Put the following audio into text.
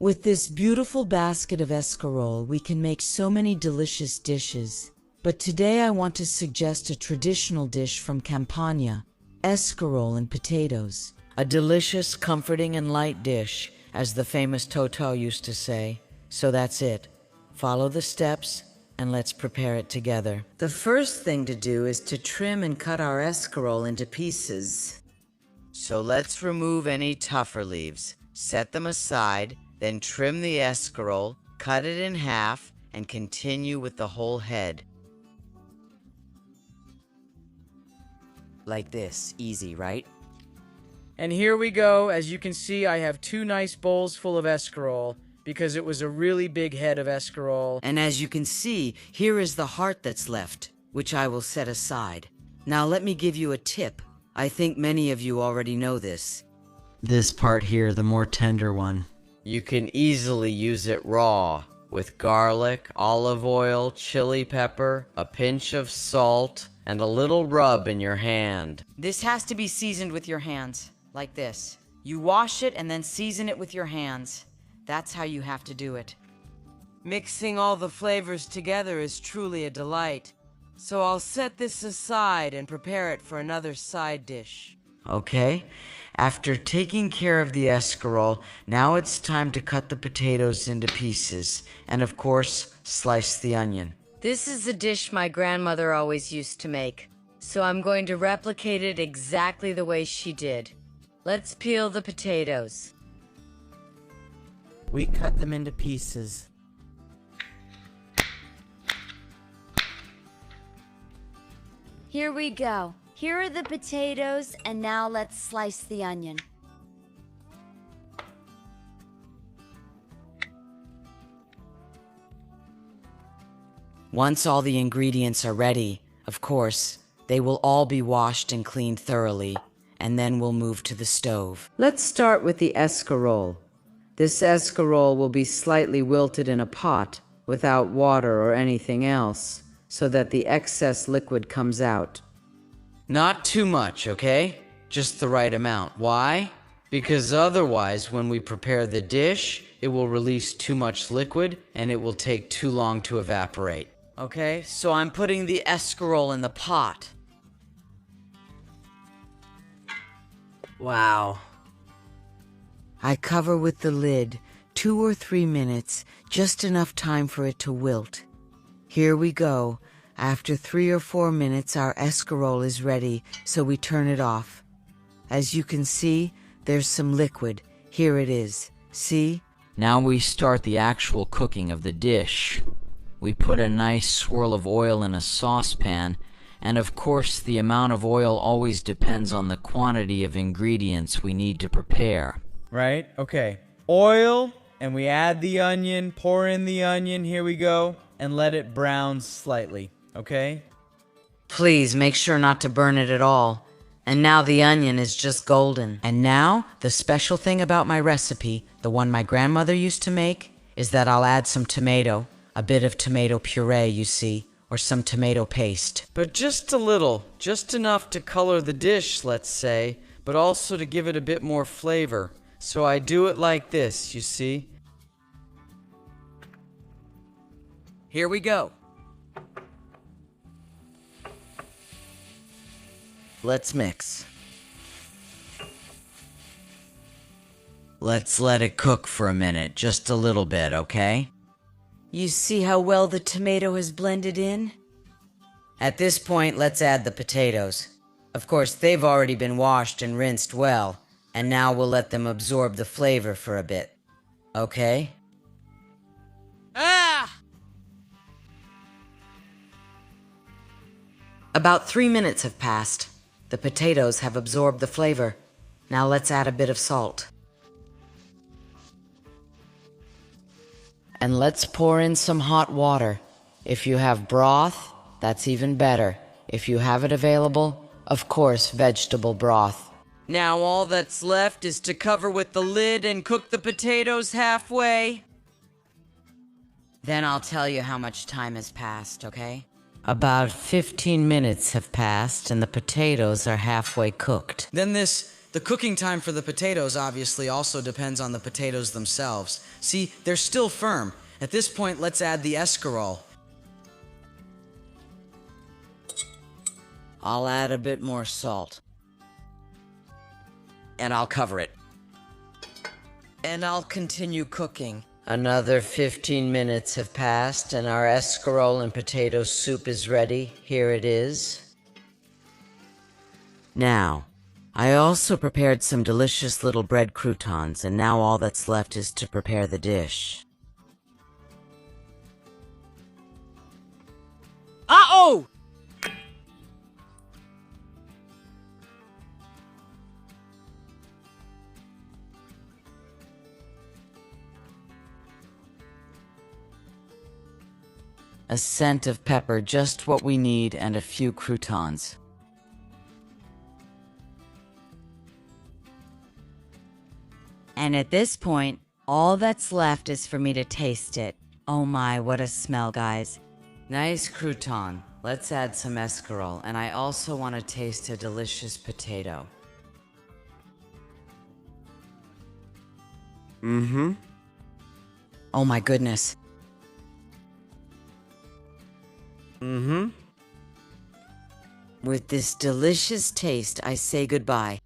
With this beautiful basket of escarole, we can make so many delicious dishes. But today I want to suggest a traditional dish from Campania, escarole and potatoes. A delicious, comforting, and light dish, as the famous Toto used to say. So that's it. Follow the steps, and let's prepare it together. The first thing to do is to trim and cut our escarole into pieces. So let's remove any tougher leaves. Set them aside, then trim the escarole, cut it in half, and continue with the whole head. Like this, easy, right? And here we go. As you can see, I have 2 nice bowls full of escarole because it was a really big head of escarole. And as you can see, here is the heart that's left, which I will set aside. Now let me give you a tip. I think many of you already know this. This part here, the more tender one. You can easily use it raw, with garlic, olive oil, chili pepper, a pinch of salt, and a little rub in your hand. This has to be seasoned with your hands, like this. You wash it and then season it with your hands. That's how you have to do it. Mixing all the flavors together is truly a delight. So I'll set this aside and prepare it for another side dish. Okay, after taking care of the escarole, now it's time to cut the potatoes into pieces, and of course, slice the onion. This is a dish my grandmother always used to make, so I'm going to replicate it exactly the way she did. Let's peel the potatoes. We cut them into pieces. Here we go. Here are the potatoes, and now let's slice the onion. Once all the ingredients are ready, of course, they will all be washed and cleaned thoroughly, and then we'll move to the stove. Let's start with the escarole. This escarole will be slightly wilted in a pot, without water or anything else, so that the excess liquid comes out. Not too much, okay? Just the right amount. Why? Because otherwise, when we prepare the dish, it will release too much liquid and it will take too long to evaporate. Okay, so I'm putting the escarole in the pot. Wow. I cover with the lid 2 or 3 minutes, just enough time for it to wilt. Here we go. After 3 or 4 minutes, our escarole is ready, so we turn it off. As you can see, there's some liquid. Here it is. See? Now we start the actual cooking of the dish. We put a nice swirl of oil in a saucepan, and of course the amount of oil always depends on the quantity of ingredients we need to prepare. Right? Okay. Oil, and we add the onion, pour in the onion, here we go, and let it brown slightly, okay? Please make sure not to burn it at all. And now the onion is just golden. And now, the special thing about my recipe, the one my grandmother used to make, is that I'll add some tomato, a bit of tomato puree, you see, or some tomato paste. But just a little, just enough to color the dish, let's say, but also to give it a bit more flavor. So I do it like this, you see? Here we go. Let's mix. Let's let it cook for a minute, just a little bit, okay? You see how well the tomato has blended in? At this point, let's add the potatoes. Of course, they've already been washed and rinsed well, and now we'll let them absorb the flavor for a bit. Okay? About 3 minutes have passed. The potatoes have absorbed the flavor. Now let's add a bit of salt. And let's pour in some hot water. If you have broth, that's even better. If you have it available, of course, vegetable broth. Now all that's left is to cover with the lid and cook the potatoes halfway. Then I'll tell you how much time has passed, okay? About 15 minutes have passed and the potatoes are halfway cooked. Then the The cooking time for the potatoes obviously also depends on the potatoes themselves. See, they're still firm. At this point, let's add the escarole. I'll add a bit more salt. And I'll cover it. And I'll continue cooking. Another 15 minutes have passed and our escarole and potato soup is ready. Here it is. Now, I also prepared some delicious little bread croutons, and now all that's left is to prepare the dish. Uh-oh! A scent of pepper, just what we need, and a few croutons. And at this point, all that's left is for me to taste it. Oh my, what a smell, guys. Nice crouton. Let's add some escarole, and I also want to taste a delicious potato. Oh my goodness. With this delicious taste, I say goodbye.